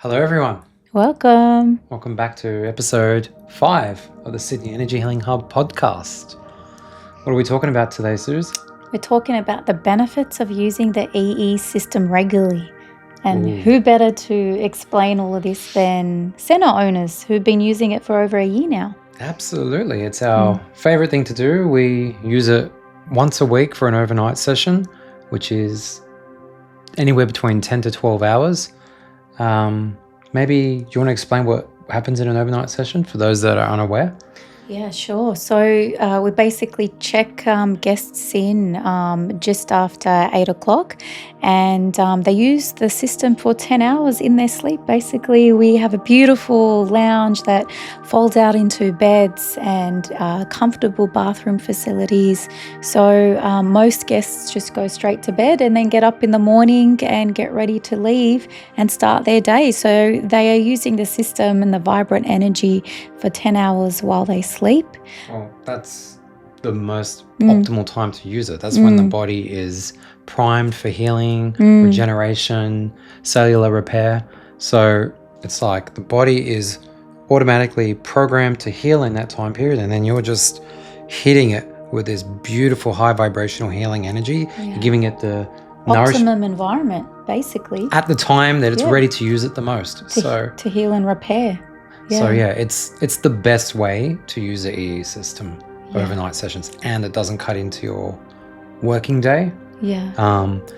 Hello, everyone. Welcome. Welcome back to episode 5 of the Sydney Energy Healing Hub podcast. What are we talking about today, Suz? We're talking about the benefits of using the EESystem regularly. And Ooh. who better to explain all of this than center owners who've been using it for over a year now? Absolutely. It's our favorite thing to do. We use it once a week for an overnight session, which is anywhere between 10 to 12 hours. Maybe do you want to explain what happens in an overnight session for those that are unaware? Yeah, sure. So we basically check guests in just after 8 o'clock and they use the system for 10 hours in their sleep. Basically, we have a beautiful lounge that folds out into beds and comfortable bathroom facilities. So most guests just go straight to bed and then get up in the morning and get ready to leave and start their day. So they are using the system and the vibrant energy for 10 hours while they sleep. Well, that's the most optimal time to use it. That's when the body is primed for healing, regeneration, cellular repair. So it's like the body is automatically programmed to heal in that time period, and then you're just hitting it with this beautiful high vibrational healing energy. You're giving it the Optimum environment, basically, at the time that it's ready to use it the most. To heal and repair. So it's the best way to use the EE system overnight sessions, and it doesn't cut into your working day.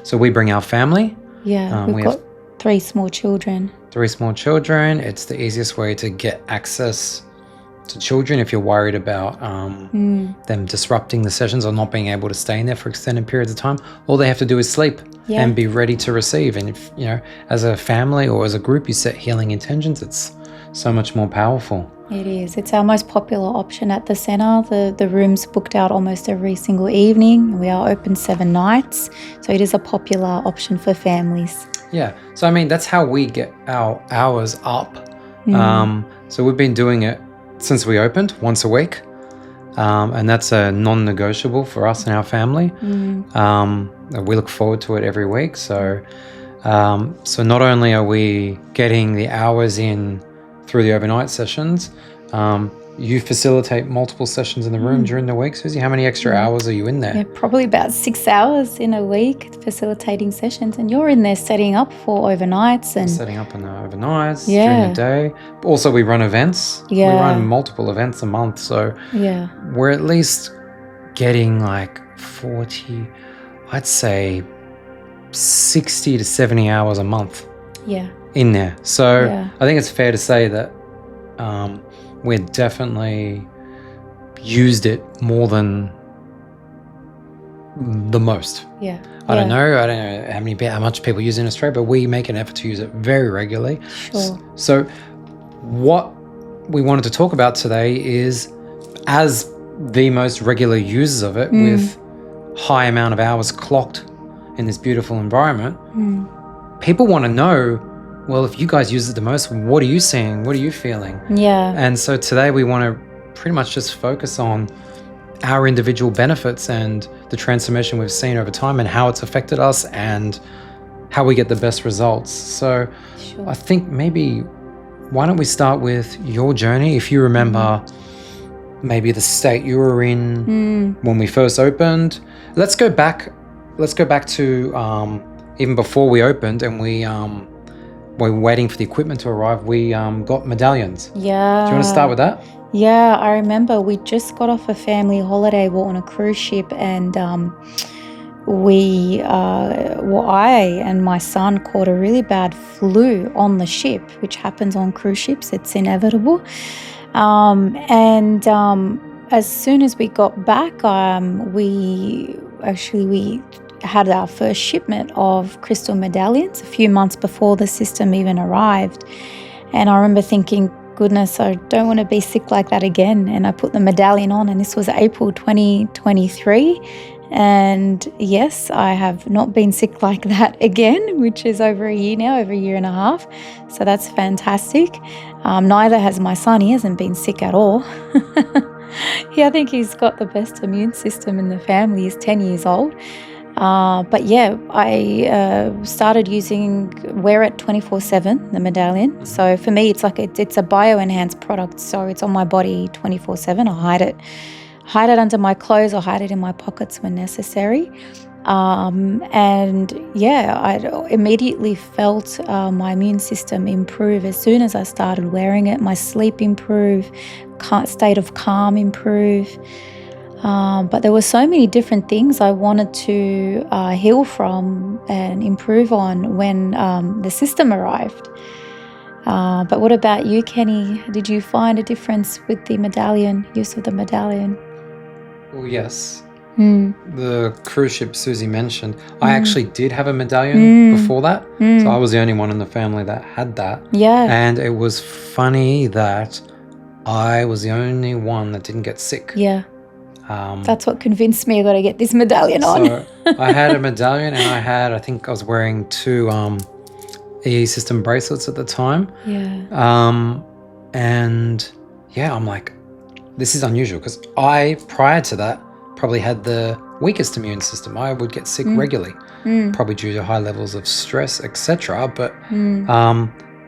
So we bring our family. We've got 3 small children. 3 small children. It's the easiest way to get access to children if you're worried about them disrupting the sessions or not being able to stay in there for extended periods of time. All they have to do is sleep and be ready to receive. And if, as a family or as a group, you set healing intentions, it's so much more powerful. It is. It's our most popular option at the centre. The room's booked out almost every single evening. We are open 7 nights. So it is a popular option for families. Yeah. So, I mean, that's how we get our hours up. So we've been doing it since we opened once a week. And that's a non-negotiable for us and our family. We look forward to it every week. So not only are we getting the hours in through the overnight sessions, you facilitate multiple sessions in the room during the week, Susie. How many extra hours are you in there? Yeah, probably about 6 hours in a week facilitating sessions, and you're in there setting up for overnights and setting up on the overnights during the day. Also, we run events. We run multiple events a month, so we're at least getting like 40, I'd say 60 to 70 hours a month in there. So I think it's fair to say that we've definitely used it more than the most. I don't know how much people use it in Australia, but we make an effort to use it very regularly. So what we wanted to talk about today is, as the most regular users of it, with high amount of hours clocked in this beautiful environment, people want to know, well, if you guys use it the most, what are you seeing? What are you feeling? And so today we want to pretty much just focus on our individual benefits and the transformation we've seen over time and how it's affected us and how we get the best results. So I think maybe why don't we start with your journey? If you remember maybe the state you were in when we first opened. Let's go back to even before we opened, and we were waiting for the equipment to arrive. We got medallions. Do you want to start with that? Yeah, I remember we just got off a family holiday. We were on a cruise ship, and I and my son caught a really bad flu on the ship, which happens on cruise ships. It's inevitable. As soon as we got back, we had our first shipment of crystal medallions a few months before the system even arrived. And I remember thinking, goodness, I don't want to be sick like that again. And I put the medallion on, and this was April 2023. And yes, I have not been sick like that again, which is over a year now, over a year and a half. So that's fantastic. Neither has my son. He hasn't been sick at all. I think he's got the best immune system in the family. He's 10 years old. But yeah, I started wear it 24/7, the medallion. So for me, it's like it's a bio-enhanced product. So it's on my body 24/7. I hide it under my clothes or hide it in my pockets when necessary. And yeah, I immediately felt my immune system improve as soon as I started wearing it. My sleep improve, state of calm improve. But there were so many different things I wanted to heal from and improve on when the system arrived. But what about you, Kenny? Did you find a difference with the medallion, use of the medallion? Well, yes. The cruise ship Susie mentioned, I actually did have a medallion before that. So I was the only one in the family that had that. Yeah. And it was funny that I was the only one that didn't get sick. Yeah. That's what convinced me I got to get this medallion on. So I had a medallion, and I think I was wearing 2 EESystem bracelets at the time. Yeah. And yeah, I'm like, this is unusual because I, prior to that, probably had the weakest immune system. I would get sick regularly, probably due to high levels of stress, etc. But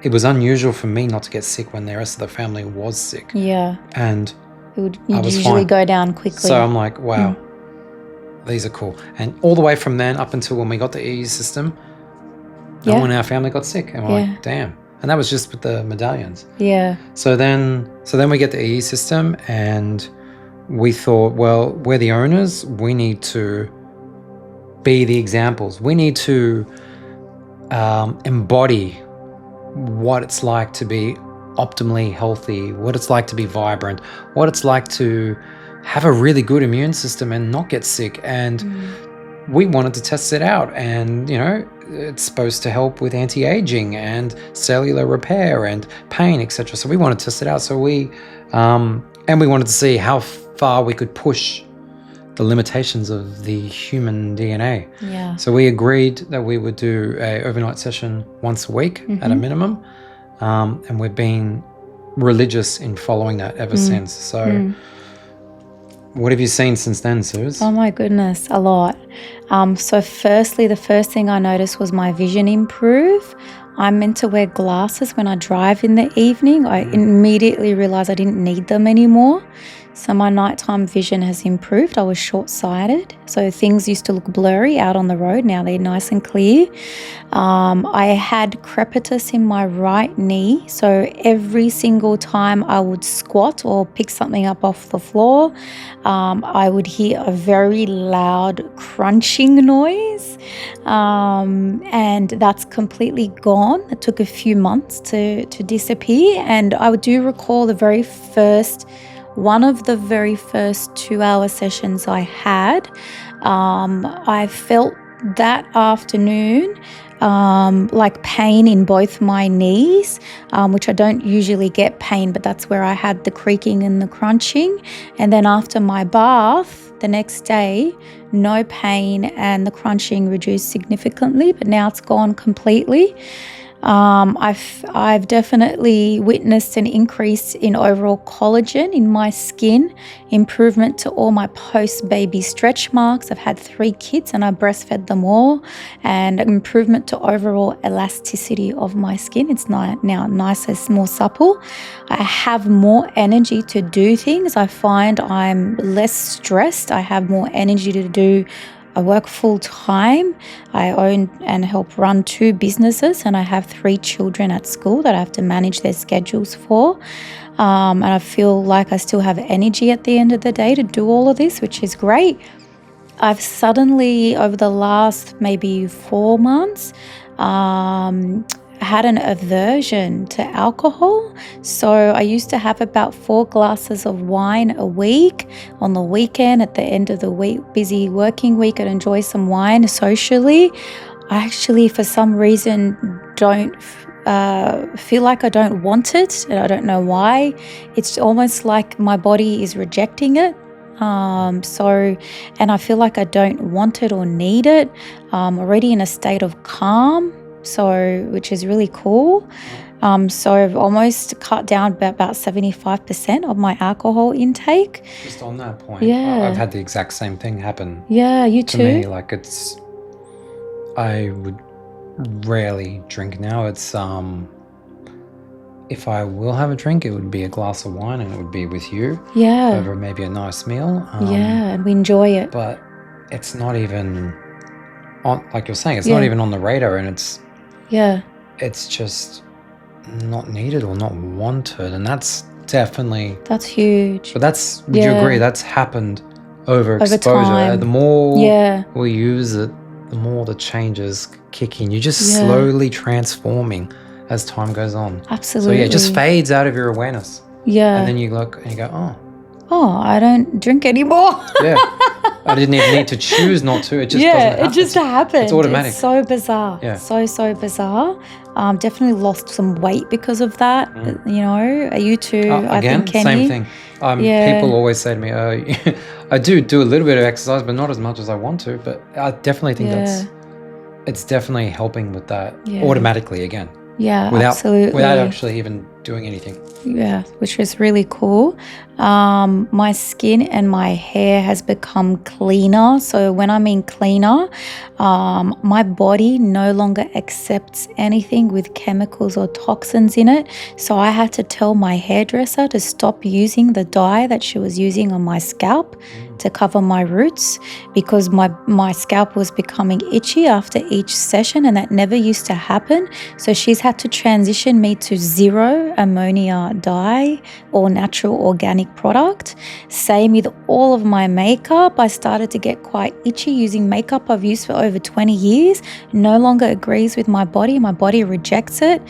it was unusual for me not to get sick when the rest of the family was sick. Yeah. And you'd usually go down quickly. So I'm like, wow, these are cool. And all the way from then up until when we got the EESystem, no one in our family got sick. And we're like, damn. And that was just with the medallions. Yeah. So then we get the EESystem, and we thought, well, we're the owners. We need to be the examples. We need to embody what it's like to be optimally healthy, what it's like to be vibrant, what it's like to have a really good immune system and not get sick. And we wanted to test it out. And, you know, it's supposed to help with anti-aging and cellular repair and pain, etc. So we wanted to test it out. So we wanted to see how far we could push the limitations of the human DNA. Yeah. So we agreed that we would do a overnight session once a week at a minimum. And we've been religious in following that ever since. So what have you seen since then, Suz? Oh my goodness, a lot. So firstly, the first thing I noticed was my vision improve. I'm meant to wear glasses when I drive in the evening. I immediately realized I didn't need them anymore. So my nighttime vision has improved. I was short-sighted, so things used to look blurry out on the road. Now they're nice and clear. I had crepitus in my right knee, so every single time I would squat or pick something up off the floor, I would hear a very loud crunching noise, and that's completely gone. It took a few months to disappear, and I do recall one of the very first 2-hour sessions I had, I felt that afternoon like pain in both my knees, which I don't usually get pain, but that's where I had the creaking and the crunching. And then after my bath the next day, no pain and the crunching reduced significantly, but now it's gone completely. I've definitely witnessed an increase in overall collagen in my skin, improvement to all my post-baby stretch marks. I've had 3 kids and I breastfed them all, and improvement to overall elasticity of my skin. It's now nicer, more supple. I have more energy to do things. I find I'm less stressed. I have more energy to do. I work full time. I own and help run 2 businesses, and I have 3 children at school that I have to manage their schedules for. And I feel like I still have energy at the end of the day to do all of this, which is great. I've suddenly, over the last maybe 4 months, had an aversion to alcohol. So I used to have about 4 glasses of wine a week. On the weekend, at the end of the week, busy working week, I'd enjoy some wine socially. I actually, for some reason, don't feel like I don't want it, and I don't know why. It's almost like my body is rejecting it. And I feel like I don't want it or need it. I'm already in a state of calm, which is really cool. So I've almost cut down about 75% of my alcohol intake. Just on that point, Yeah. I've had the exact same thing happen. Yeah, you to too? me. Like, it's I would rarely drink now. It's if I will have a drink, it would be a glass of wine, and it would be with you over maybe a nice meal. And we enjoy it. But it's not even on, like you're saying, it's not even on the radar, and it's just not needed or not wanted, and that's huge. But would you agree that's happened over exposure? Time. The more we use it, the more the changes kick in. You're just slowly transforming as time goes on. Absolutely. So it just fades out of your awareness. And then you look and you go, I don't drink anymore. I didn't even need to choose not to. It just doesn't happen. It just happened. It's automatic. It's so bizarre. So bizarre. Definitely lost some weight because of that. You know, you too, I think, Kenny. Same thing. People always say to me, I do a little bit of exercise, but not as much as I want to. But I definitely think it's definitely helping with that automatically again. Absolutely. Without actually even doing anything. Which is really cool. My skin and my hair has become cleaner. So when I mean cleaner, my body no longer accepts anything with chemicals or toxins in it. So I had to tell my hairdresser to stop using the dye that she was using on my scalp to cover my roots, because my scalp was becoming itchy after each session, and that never used to happen. So she's had to transition me to zero ammonia dye or natural organic product. Same with all of my makeup. I started to get quite itchy using makeup I've used for over 20 years. No longer agrees with my body. My body rejects it.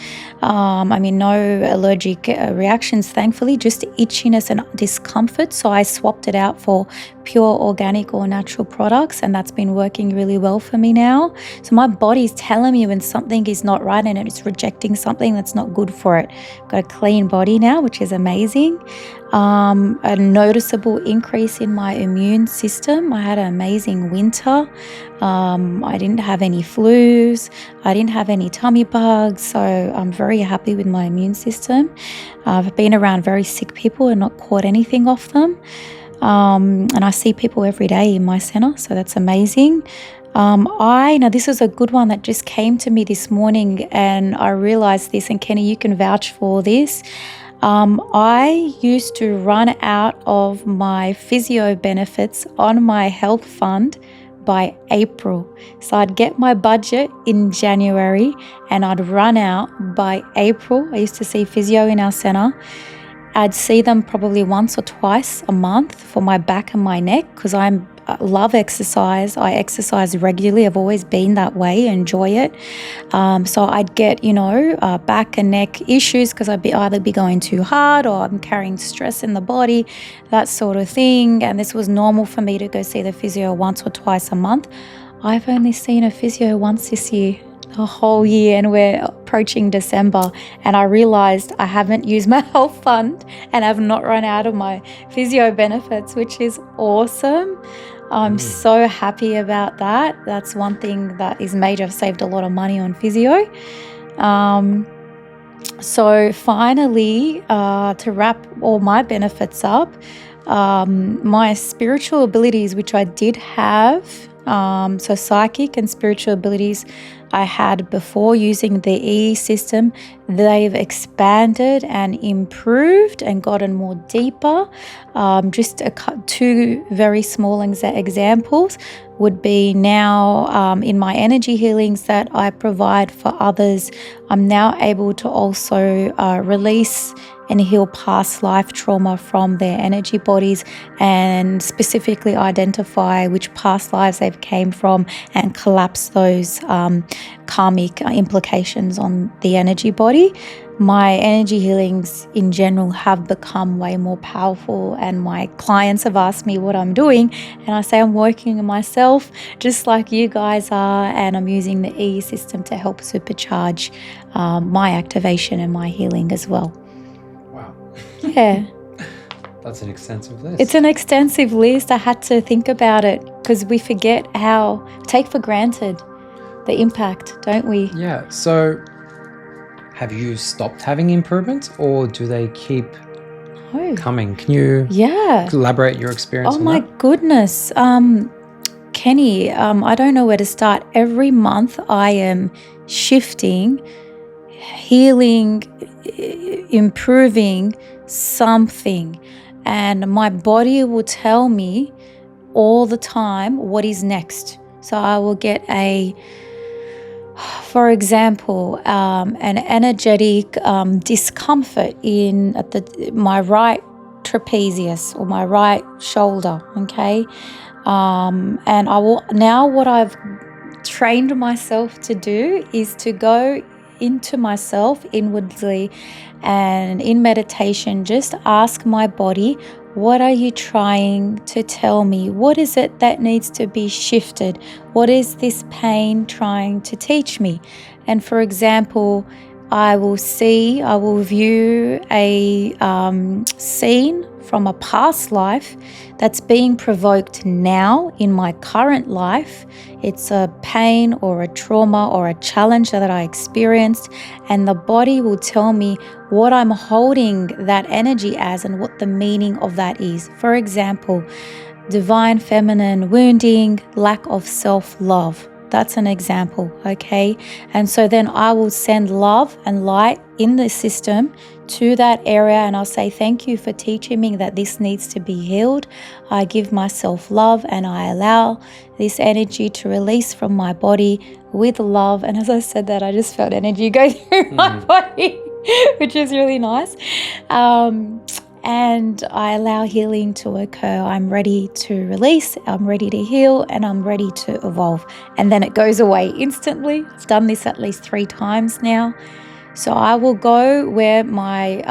No allergic reactions, thankfully, just itchiness and discomfort. So I swapped it out for pure organic or natural products, and that's been working really well for me now. So my body's telling me when something is not right and it's rejecting something that's not good for it. Got a clean body now, which is amazing. A noticeable increase in my immune system. I had an amazing winter. I didn't have any flus. I didn't have any tummy bugs. So I'm very happy with my immune system. I've been around very sick people and not caught anything off them. And I see people every day in my center, so that's amazing. Now this is a good one that just came to me this morning, and I realized this, and Kenny, you can vouch for this. I used to run out of my physio benefits on my health fund by April. So I'd get my budget in January and I'd run out by April. I used to see physio in our center. I'd see them probably once or twice a month for my back and my neck, because I love exercise. I exercise regularly. I've always been that way, enjoy it. So I'd get, back and neck issues because I'd either be going too hard or I'm carrying stress in the body, that sort of thing. And this was normal for me to go see the physio once or twice a month. I've only seen a physio once this year. A whole year, and we're approaching December, and I realized I haven't used my health fund and have not run out of my physio benefits, which is awesome. I'm so happy about that. That's one thing that is major. I've saved a lot of money on physio. So finally, to wrap all my benefits up, my spiritual abilities, which I did have, so psychic and spiritual abilities I had before using the EESystem, they've expanded and improved and gotten more deeper. Just two very small examples would be now in my energy healings that I provide for others, I'm now able to also release and heal past life trauma from their energy bodies, and specifically identify which past lives they've came from and collapse those karmic implications on the energy body. My energy healings in general have become way more powerful, and my clients have asked me what I'm doing, and I say I'm working on myself just like you guys are, and I'm using the EESystem to help supercharge my activation and my healing as well. Wow. Yeah. That's an extensive list. It's an extensive list. I had to think about it because we take for granted the impact, don't we? Yeah. So have you stopped having improvements, or do they keep coming? Can you elaborate your experience on that? Oh my goodness. Kenny, I don't know where to start. Every month I am shifting, healing, improving something. And my body will tell me all the time what is next. So I will get for example, an energetic discomfort in my right trapezius or my right shoulder, okay? And I will now, what I've trained myself to do is to go into myself inwardly and in meditation just ask my body, what are you trying to tell me? What is it that needs to be shifted? What is this pain trying to teach me? And for example, I will view a scene from a past life that's being provoked now in my current life. It's a pain or a trauma or a challenge that I experienced, and the body will tell me what I'm holding that energy as and what the meaning of that is. For example, divine feminine wounding, lack of self-love. That's an example, okay? And so then I will send love and light in the system to that area, and I'll say, thank you for teaching me that this needs to be healed. I give myself love and I allow this energy to release from my body with love. And as I said that, I just felt energy go through my body, which is really nice. And I allow healing to occur. I'm ready to release, I'm ready to heal, and I'm ready to evolve. And then it goes away instantly. I've done this at least 3 times now. So I will go where my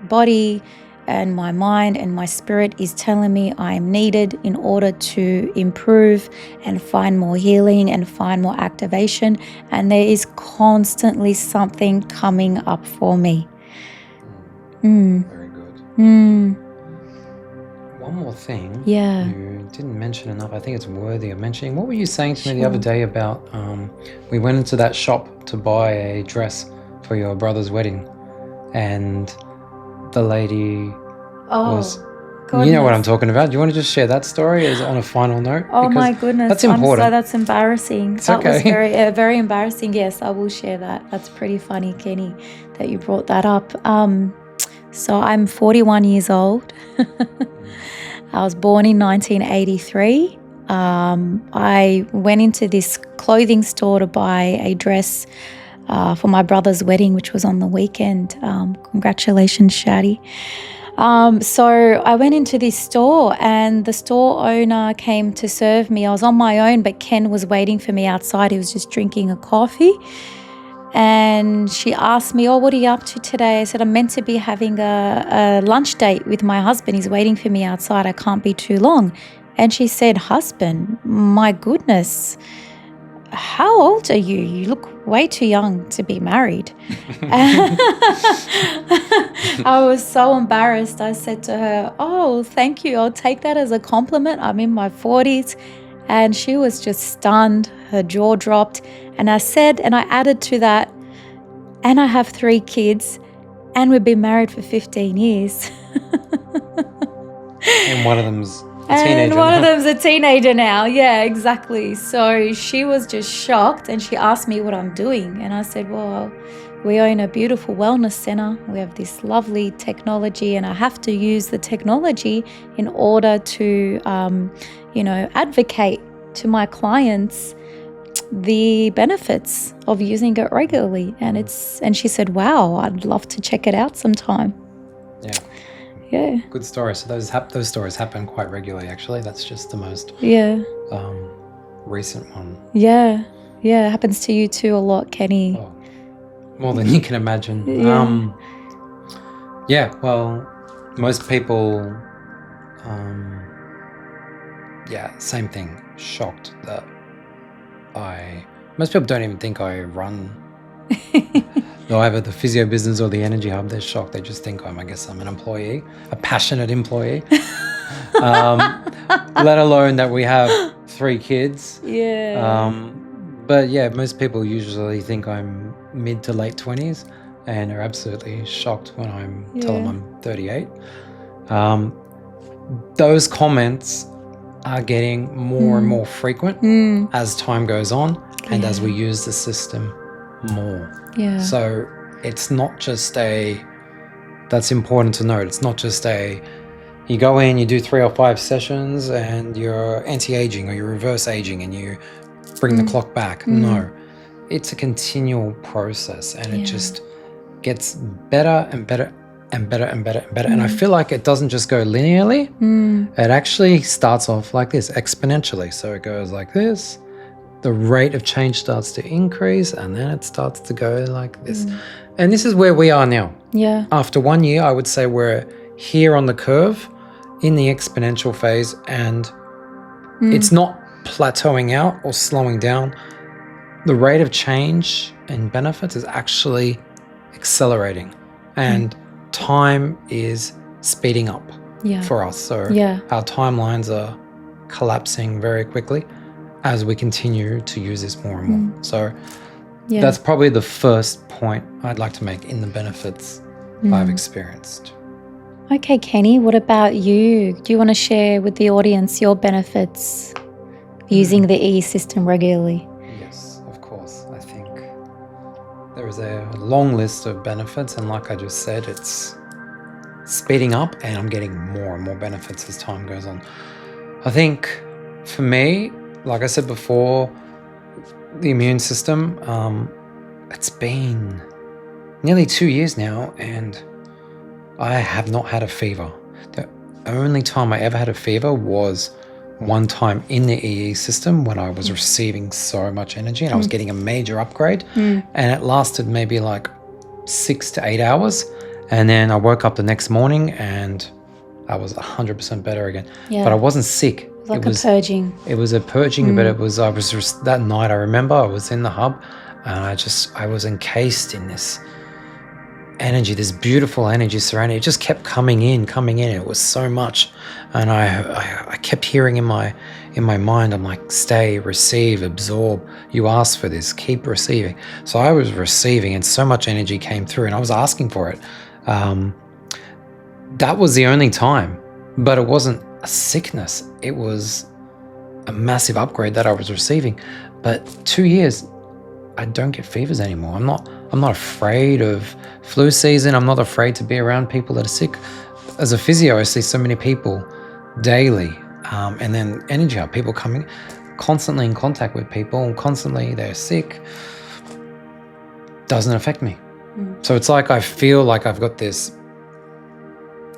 body and my mind and my spirit is telling me I am needed in order to improve and find more healing and find more activation. And there is constantly something coming up for me. Very good. One more thing. Yeah. You didn't mention enough. I think it's worthy of mentioning. What were you saying to me the other day about we went into that shop to buy a dress for your brother's wedding, and the lady was... Goodness. You know what I'm talking about. Do you want to just share that story as on a final note? Oh, because my goodness. that's important. That's embarrassing. It's that okay. was very embarrassing. Yes, I will share that. That's pretty funny, Kenny, that you brought that up. So I'm 41 years old. I was born in 1983. I went into this clothing store to buy a dress for my brother's wedding, which was on the weekend. Congratulations, Shadi. So I went into this store, and the store owner came to serve me. I was on my own, but Ken was waiting for me outside. He was just drinking a coffee. And she asked me, what are you up to today? I said, I'm meant to be having a lunch date with my husband. He's waiting for me outside. I can't be too long. And she said, husband? My goodness. How old are you? You look way too young to be married. I was so embarrassed. I said to her, oh, thank you. I'll take that as a compliment. I'm in my 40s. And she was just stunned. Her jaw dropped. And I said, and I added to that, and I have 3 kids, and we've been married for 15 years. And one of them's a teenager. And one of them's a teenager now. Yeah, exactly. So she was just shocked, and she asked me what I'm doing. And I said, well, we own a beautiful wellness center. We have this lovely technology, and I have to use the technology in order to, advocate to my clients the benefits of using it regularly. And she said, wow, I'd love to check it out sometime. Yeah. Good story. So those stories happen quite regularly, actually. That's just the most recent one. Yeah. It happens to you too a lot, Kenny. Oh, more than you can imagine. Well, most people, same thing. Shocked that most people don't even think I run either the physio business or the energy hub. They're shocked. They just think I'm an employee, a passionate employee. Let alone that we have 3 kids. Yeah. But yeah, most people usually think I'm mid to late 20s and are absolutely shocked when tell them I'm 38. Those comments are getting more and more frequent as time goes on and as we use the system more. Yeah. So it's not just that's important to note. It's not just you go in, you do 3 or 5 sessions and you're anti-aging or you're reverse aging and you bring the clock back. No, it's a continual process and it just gets better and better and better and better and better. And I feel like it doesn't just go linearly. It actually starts off like this, exponentially. So it goes like this. The rate of change starts to increase and then it starts to go like this. And this is where we are now. Yeah. After 1 year, I would say we're here on the curve in the exponential phase, and it's not plateauing out or slowing down. The rate of change and benefits is actually accelerating, and time is speeding up for us. So our timelines are collapsing very quickly as we continue to use this more and more. So that's probably the first point I'd like to make in the benefits I've experienced. Okay, Kenny, what about you? Do you want to share with the audience your benefits using the EESystem regularly? Yes, of course. I think there is a long list of benefits, and like I just said, it's speeding up and I'm getting more and more benefits as time goes on. I think for me, like I said before, the immune system, it's been nearly 2 years now and I have not had a fever. The only time I ever had a fever was one time in the EESystem when I was receiving so much energy and I was getting a major upgrade, and it lasted maybe like 6 to 8 hours, and then I woke up the next morning and I was 100% better again. But I wasn't sick. Like a purging. It was a purging, but that night I remember I was in the hub and I was encased in this energy, this beautiful energy surrounding. It just kept coming in. It was so much, and I kept hearing in my mind, I'm like, stay, receive, absorb. You asked for this, keep receiving. So I was receiving, and so much energy came through, and I was asking for it. That was the only time, but it wasn't a sickness. It was a massive upgrade that I was receiving. But 2 years, I don't get fevers anymore. I'm not afraid of flu season. I'm not afraid to be around people that are sick. As a physio, I see so many people daily, and then energy hub, people coming constantly in contact with people, and constantly they're sick. Doesn't affect me. So it's like I feel like I've got this,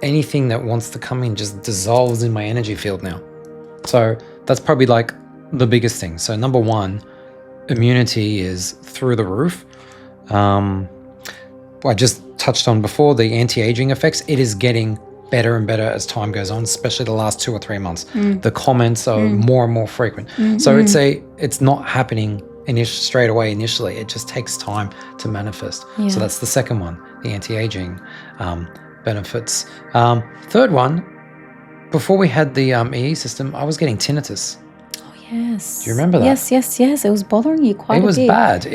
anything that wants to come in just dissolves in my energy field now. So that's probably like the biggest thing. So number one, immunity is through the roof. I just touched on before the anti-aging effects. It is getting better and better as time goes on, especially the last 2 or 3 months. The comments are more and more frequent. So it's not happening straight away initially. It just takes time to manifest. So that's the second one, the anti-aging benefits. Third one, before we had the EESystem, I was getting tinnitus. Oh, yes. Do you remember that? Yes. It was bothering you quite a bit. It was bad.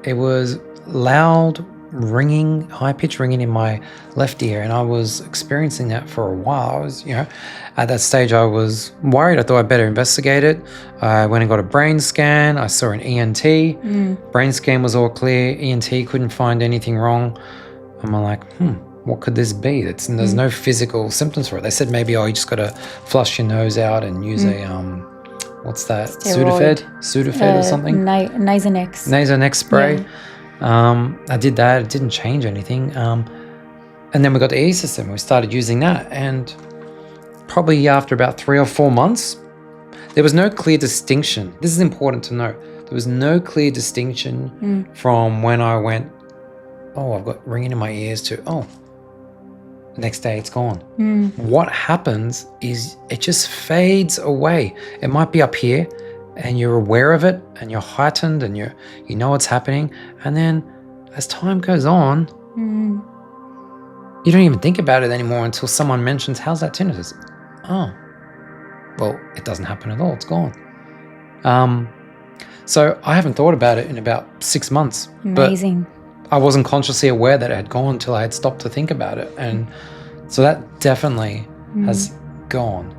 It was loud ringing, high-pitched ringing in my left ear, and I was experiencing that for a while. I was, at that stage I was worried. I thought I'd better investigate it. I went and got a brain scan. I saw an ENT. Brain scan was all clear. ENT couldn't find anything wrong. I'm like, what could this be? There's no physical symptoms for it. They said maybe, you just got to flush your nose out and use a, what's that? Sudafed or something? Nasonex. Nasonex spray. I did that. It didn't change anything. And then we got the EESystem. We started using that. And probably after about 3 or 4 months, there was no clear distinction. This is important to note. There was no clear distinction from when I went, I've got ringing in my ears, to, the next day it's gone. What happens is it just fades away. It might be up here and you're aware of it and you're heightened and you know what's happening. And then as time goes on, you don't even think about it anymore until someone mentions, how's that tinnitus? Well, it doesn't happen at all. It's gone. So I haven't thought about it in about 6 months. Amazing. But I wasn't consciously aware that it had gone until I had stopped to think about it. And so that definitely has gone.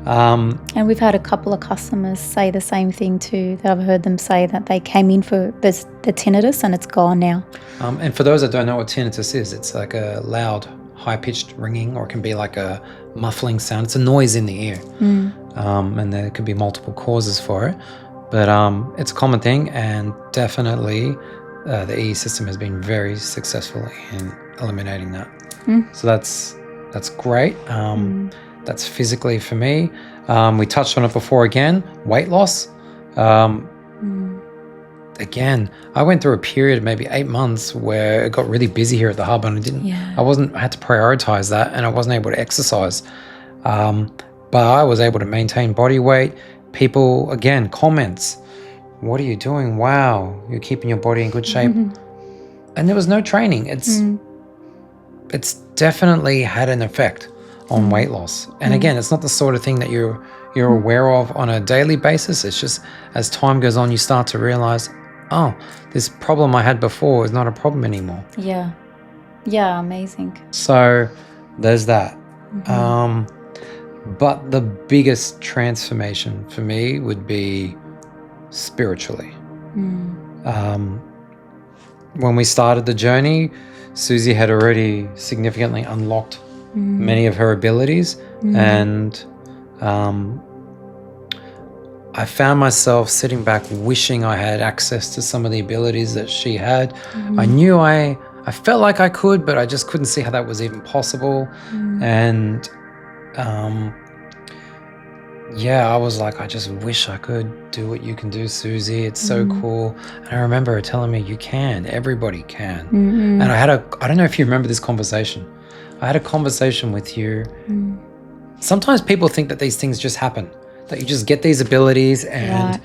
And we've had a couple of customers say the same thing too. That I've heard them say that they came in for the tinnitus and it's gone now. And for those that don't know what tinnitus is, it's like a loud, high-pitched ringing, or it can be like a muffling sound. It's a noise in the ear. And there could be multiple causes for it. But it's a common thing, and definitely the EESystem has been very successful in eliminating that. So that's great. That's physically for me. We touched on it before again, weight loss. Again, I went through a period of maybe 8 months where it got really busy here at the hub, and I had to prioritize that, and I wasn't able to exercise. But I was able to maintain body weight. People, again, comments, what are you doing? Wow, you're keeping your body in good shape. And there was no training. It's definitely had an effect on weight loss. And again, it's not the sort of thing that you're aware of on a daily basis. It's just as time goes on, you start to realize, oh, this problem I had before is not a problem anymore. Yeah, amazing. So there's that. But the biggest transformation for me would be spiritually. When we started the journey, Susie had already significantly unlocked many of her abilities, and I found myself sitting back wishing I had access to some of the abilities that she had. I knew I felt like I could, but I just couldn't see how that was even possible. And I was like, I just wish I could do what you can do, Susie. It's so cool. And I remember her telling me, you can, everybody can. And I don't know if you remember this conversation. I had a conversation with you. Sometimes people think that these things just happen, that you just get these abilities and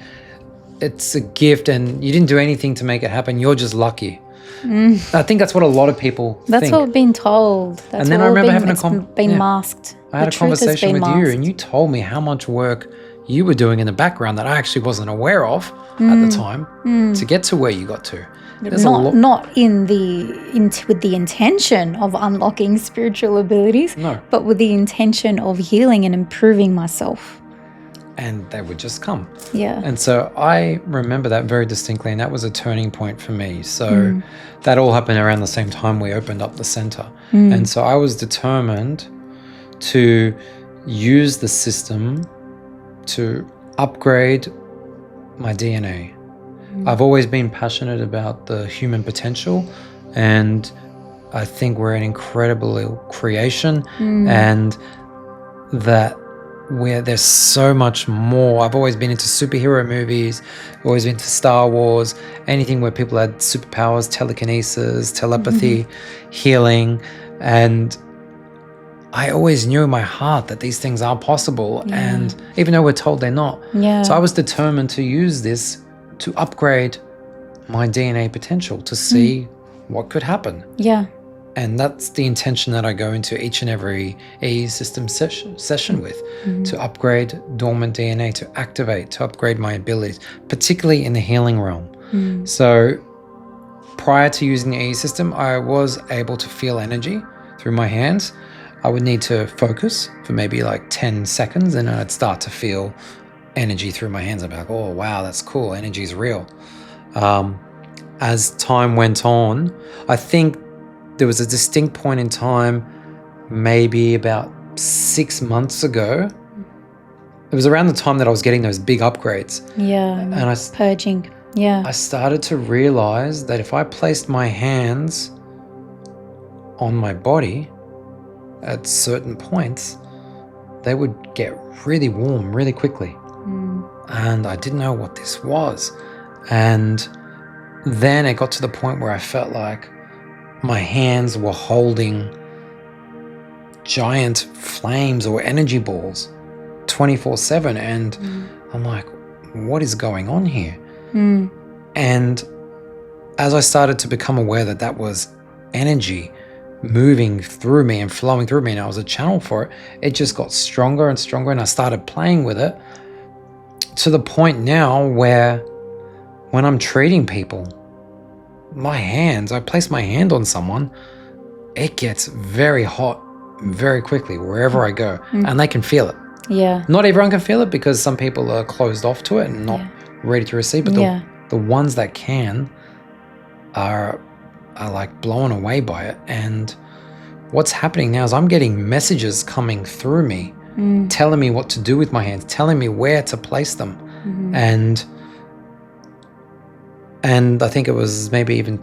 it's a gift and you didn't do anything to make it happen. You're just lucky. I think that's what a lot of people think. That's what we've been told. And then I remember having been masked. I had a conversation with you, and you told me how much work you were doing in the background that I actually wasn't aware of at the time to get to where you got to. Not with the intention of unlocking spiritual abilities, but with the intention of healing and improving myself. And they would just come. Yeah. And so I remember that very distinctly, and that was a turning point for me. So that all happened around the same time we opened up the center. And so I was determined to use the system to upgrade my DNA. I've always been passionate about the human potential, and I think we're an incredible creation, and that where there's so much more. I've always been into superhero movies, always been into Star Wars, anything where people had superpowers, telekinesis, telepathy, healing, and I always knew in my heart that these things are possible, and even though we're told they're not. So I was determined to use this to upgrade my DNA potential to see what could happen. And that's the intention that I go into each and every EESystem session with, to upgrade dormant DNA, to activate, to upgrade my abilities, particularly in the healing realm. So prior to using the EESystem, I was able to feel energy through my hands. I would need to focus for maybe like 10 seconds, and I'd start to feel energy through my hands. I'd be like, oh, wow, that's cool. Energy's real. As time went on, I think there was a distinct point in time, maybe about 6 months ago. It was around the time that I was getting those big upgrades. And purging. I started to realize that if I placed my hands on my body at certain points, they would get really warm really quickly. And I didn't know what this was. And then it got to the point where I felt like my hands were holding giant flames or energy balls 24/7. And I'm like, what is going on here? And as I started to become aware that that was energy moving through me and flowing through me, and I was a channel for it, it just got stronger and stronger, and I started playing with it to the point now where when I'm treating people, I place my hand on someone, it gets very hot very quickly wherever I go, and they can feel it. Yeah. Not everyone can feel it because some people are closed off to it and not ready to receive. But the ones that can are like blown away by it. And what's happening now is I'm getting messages coming through me, telling me what to do with my hands, telling me where to place them. And I think it was maybe even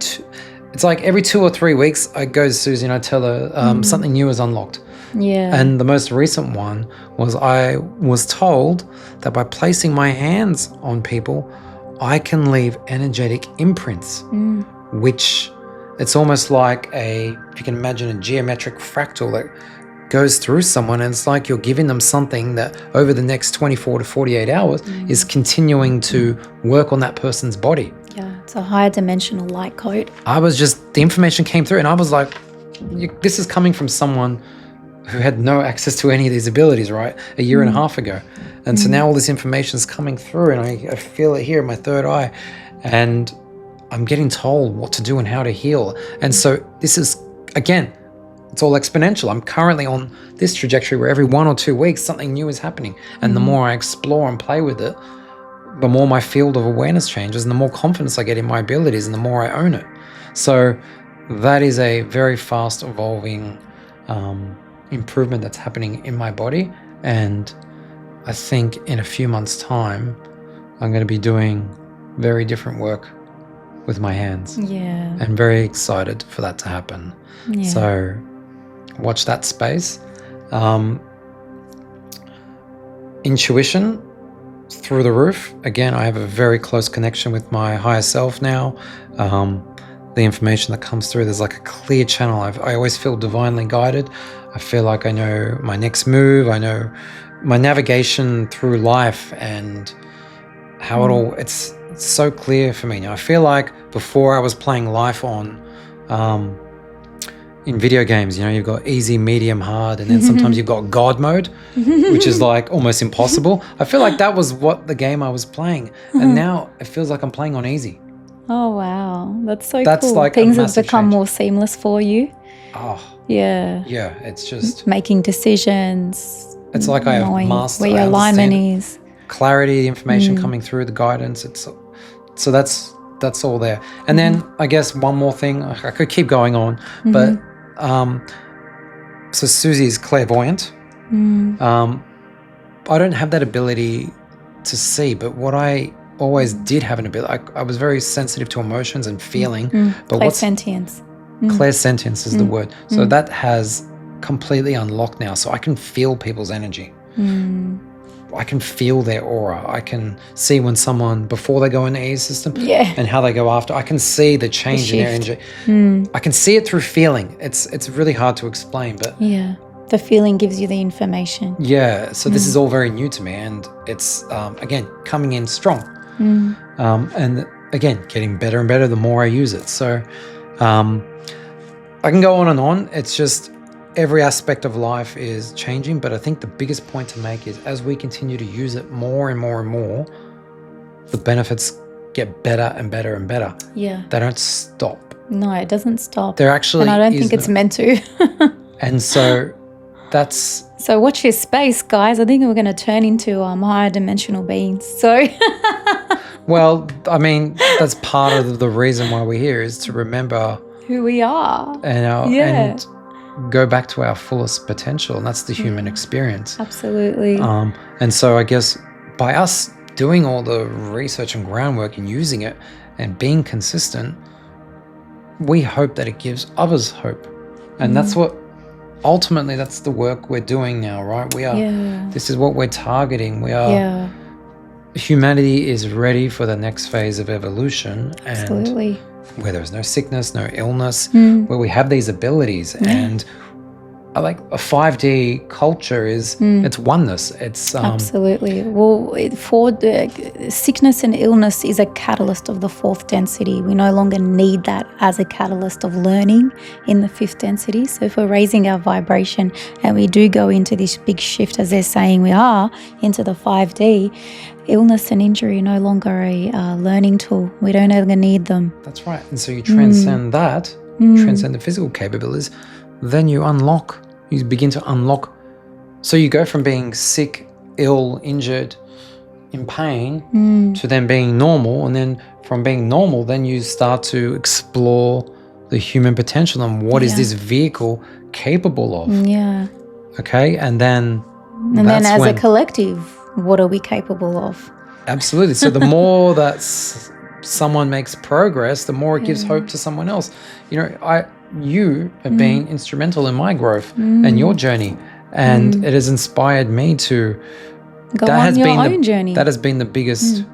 it's like every 2 or 3 weeks I go to Susie and I tell her something new is unlocked. Yeah. And the most recent one was I was told that by placing my hands on people, I can leave energetic imprints, which it's almost like if you can imagine a geometric fractal that goes through someone, and it's like you're giving them something that over the next 24 to 48 hours is continuing to work on that person's body. Yeah, it's a higher dimensional light code. The information came through and I was like, this is coming from someone who had no access to any of these abilities, right? A year and a half ago. And so now all this information is coming through and I feel it here in my third eye and I'm getting told what to do and how to heal. And so this is, again, it's all exponential. I'm currently on this trajectory where every 1 or 2 weeks something new is happening. And the more I explore and play with it, the more my field of awareness changes and the more confidence I get in my abilities and the more I own it. So that is a very fast evolving improvement that's happening in my body. And I think in a few months' time, I'm going to be doing very different work with my hands. Yeah. And very excited for that to happen. Yeah. So watch that space. Intuition through the roof. Again, I have a very close connection with my higher self now. The information that comes through, there's like a clear channel. I always feel divinely guided. I feel like I know my next move. I know my navigation through life and how it all, it's so clear for me now. I feel like before I was playing life on in video games, you've got easy, medium, hard, and then sometimes you've got God mode, which is like almost impossible. I feel like that was what the game I was playing. And now it feels like I'm playing on easy. Oh, wow. That's so That's cool. like Things a have massive become change. more seamless for you. Oh, Yeah. yeah. It's just, Making decisions. it's like I have knowing mastered, where your I understand alignment is. clarity, the information coming through, the guidance. So that's all there. And then I guess one more thing, I could keep going on, but so Susie's clairvoyant. I don't have that ability to see, but what I always did have an ability, I was very sensitive to emotions and feeling. But Clairsentience. Clairsentience is the word. So that has completely unlocked now. So I can feel people's energy. I can feel their aura. I can see when someone, before they go into EESystem and how they go after. I can see the change in their energy. I can see it through feeling. It's really hard to explain, but the feeling gives you the information. Yeah, so this is all very new to me, and it's, again, coming in strong. And again, getting better and better the more I use it. So I can go on and on. It's just every aspect of life is changing, but I think the biggest point to make is as we continue to use it more and more and more, the benefits get better and better and better. Yeah. They don't stop. No, it doesn't stop. There actually and I don't think it's meant to. And so that's... So watch your space, guys. I think we're going to turn into higher dimensional beings. So... Well, I mean, that's part of the reason why we're here, is to remember who we are. And go back to our fullest potential, and that's the human experience. Absolutely. And so I guess by us doing all the research and groundwork and using it and being consistent, we hope that it gives others hope. And that's what, ultimately, that's the work we're doing now, right? We are, this is what we're targeting. We are, humanity is ready for the next phase of evolution. Absolutely. And where there's no sickness, no illness, where we have these abilities. And I like a 5D culture is, it's oneness. It's absolutely. Well, sickness and illness is a catalyst of the 4th density. We no longer need that as a catalyst of learning in the 5th density. So if we're raising our vibration and we do go into this big shift, as they're saying we are, into the 5D, illness and injury are no longer a learning tool. We don't longer need them. That's right. And so you transcend that, transcend the physical capabilities, then you begin to unlock. So you go from being sick ill, injured, in pain, to then being normal. And then from being normal, then you start to explore the human potential and what is this vehicle capable of. Yeah. Okay. And then as a collective, what are we capable of? Absolutely. So the more that someone makes progress, the more it gives hope to someone else. You know, you have been instrumental in my growth and your journey, and it has inspired me to go on your own journey. That has been the biggest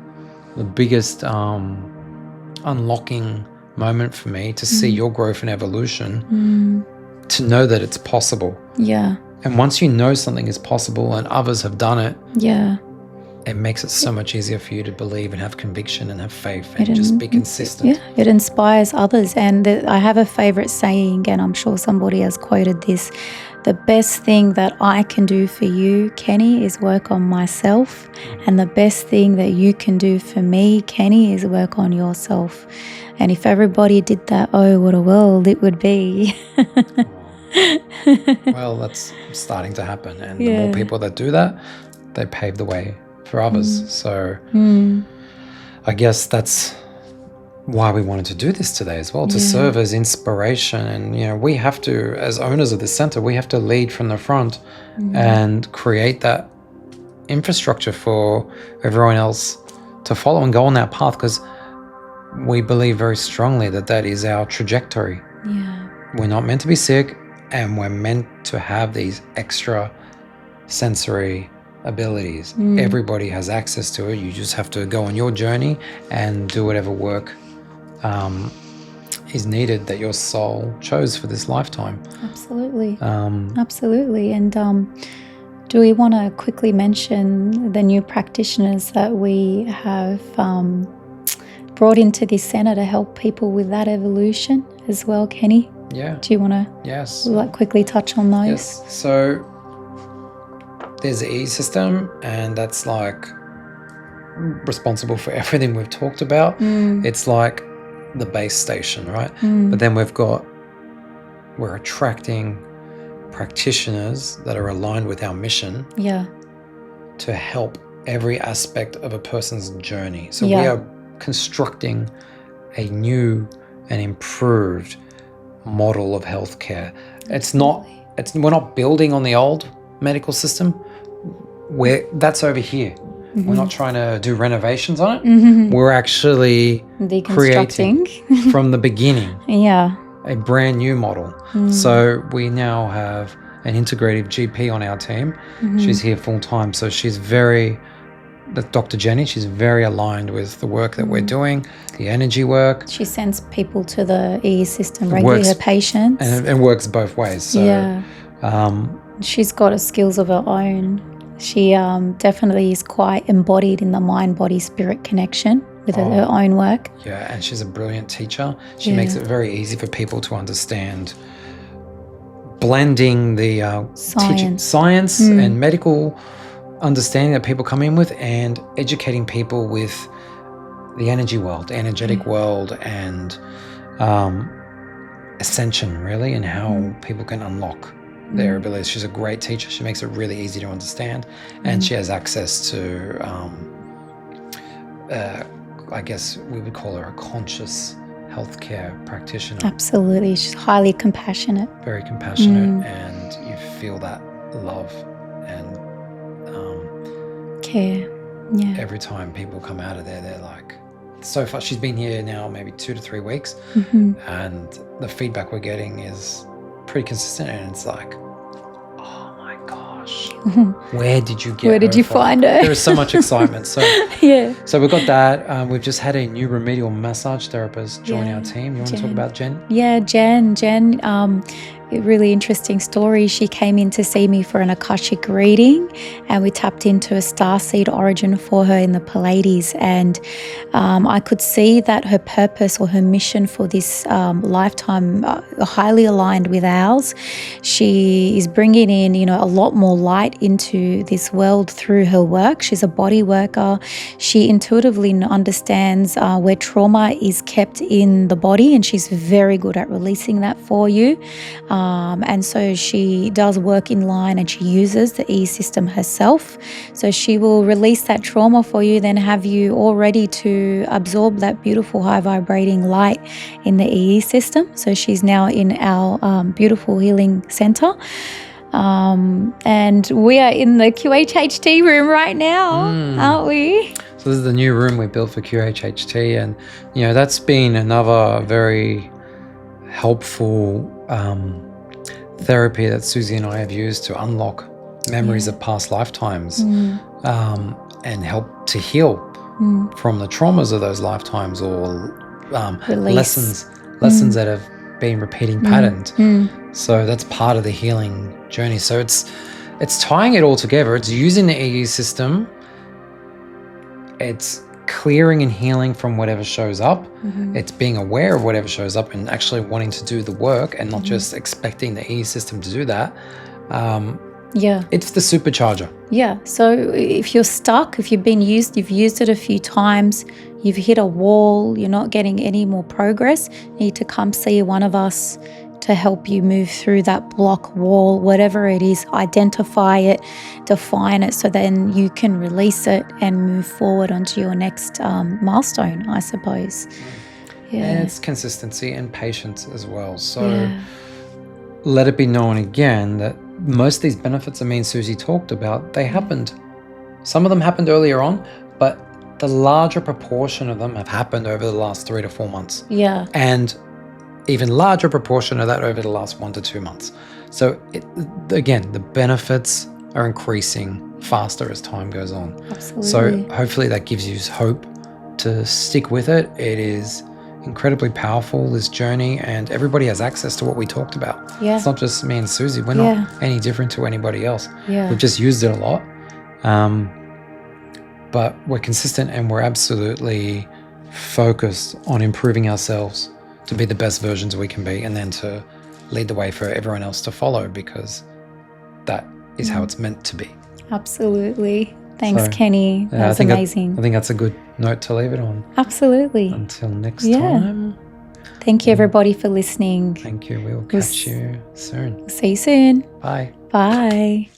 unlocking moment for me, to see your growth and evolution, to know that it's possible. Yeah. And once you know something is possible and others have done it, it makes it so much easier for you to believe and have conviction and have faith and just be consistent. Yeah, it inspires others. And I have a favorite saying, and I'm sure somebody has quoted this: the best thing that I can do for you, Kenny, is work on myself. And the best thing that you can do for me, Kenny, is work on yourself. And if everybody did that, oh, what a world it would be. Well, that's starting to happen. And the more people that do that, they pave the way for others. So I guess that's why we wanted to do this today as well, to serve as inspiration. And, you know, we have to, as owners of this center, we have to lead from the front and create that infrastructure for everyone else to follow and go on that path, because we believe very strongly that that is our trajectory. Yeah. We're not meant to be sick, and we're meant to have these extra sensory abilities. Everybody has access to it. You just have to go on your journey and do whatever work is needed that your soul chose for this lifetime. Absolutely. Absolutely. And do we want to quickly mention the new practitioners that we have brought into this center to help people with that evolution as well, Kenny? Yeah. Do you want to quickly touch on those? Yes. So there's the EESystem, and that's like responsible for everything we've talked about. It's like the base station, right? But then we're attracting practitioners that are aligned with our mission to help every aspect of a person's journey. So we are constructing a new and improved model of healthcare. We're not building on the old medical system. That's over here. We're not trying to do renovations on it. We're actually creating from the beginning a brand new model. So we now have an integrative GP on our team. She's here full time. So that's Dr. Jenny. She's very aligned with the work that we're doing, the energy work. She sends people to the EESystem regularly, her patients. And it works both ways. So, she's got skills of her own. She definitely is quite embodied in the mind-body-spirit connection with her own work. Yeah, and she's a brilliant teacher. She makes it very easy for people to understand, blending the science and medical understanding that people come in with, and educating people with the energy world, the energetic world, and ascension, really, and how people can unlock their abilities. She's a great teacher. She makes it really easy to understand, and she has access to, I guess we would call her a conscious healthcare practitioner. Absolutely. She's highly compassionate. Very compassionate, and you feel that love and care. Yeah. Every time people come out of there, they're like, so far, she's been here now maybe 2 to 3 weeks, and the feedback we're getting is pretty consistent, and it's like, oh my gosh, where did you get Where did you find her? There is so much excitement. So so we've got that. We've just had a new remedial massage therapist join our team. You want to talk about Jen? Yeah, Jen, a really interesting story. She came in to see me for an Akashic reading, and we tapped into a starseed origin for her in the Pleiades, and I could see that her purpose or her mission for this lifetime highly aligned with ours. She is bringing in, a lot more light into this world through her work. She's a body worker. She intuitively understands where trauma is kept in the body, and she's very good at releasing that for you. And so she does work in line and she uses the EESystem herself. So she will release that trauma for you, then have you all ready to absorb that beautiful high vibrating light in the EESystem. So she's now in our beautiful healing center. And we are in the QHHT room right now, aren't we? So this is the new room we built for QHHT, and that's been another very helpful therapy that Susie and I have used to unlock memories of past lifetimes and help to heal from the traumas of those lifetimes, or lessons that have been repeating patterns. So that's part of the healing journey. So it's tying it all together. It's using the EESystem. It's clearing and healing from whatever shows up. It's being aware of whatever shows up and actually wanting to do the work and not just expecting the EESystem to do that. It's the supercharger. Yeah. So if you're stuck, if you've used it a few times, you've hit a wall, you're not getting any more progress, you need to come see one of us to help you move through that block, wall, whatever it is, identify it, define it, so then you can release it and move forward onto your next milestone, I suppose. And it's consistency and patience as well. So let it be known again that most of these benefits that me and Susie talked about, they happened. Some of them happened earlier on, but the larger proportion of them have happened over the last 3 to 4 months. Yeah. And even larger proportion of that over the last 1 to 2 months. So again, the benefits are increasing faster as time goes on. Absolutely. So hopefully that gives you hope to stick with it. It is incredibly powerful, this journey, and everybody has access to what we talked about. Yeah. It's not just me and Susie. We're not any different to anybody else. Yeah. We've just used it a lot. But we're consistent and we're absolutely focused on improving ourselves to be the best versions we can be, and then to lead the way for everyone else to follow, because that is how it's meant to be. Absolutely. Thanks, Kenny. That's amazing. I think that's a good note to leave it on. Absolutely. Until next time. Thank you, everybody, for listening. Thank you. We'll catch you soon. See you soon. Bye. Bye.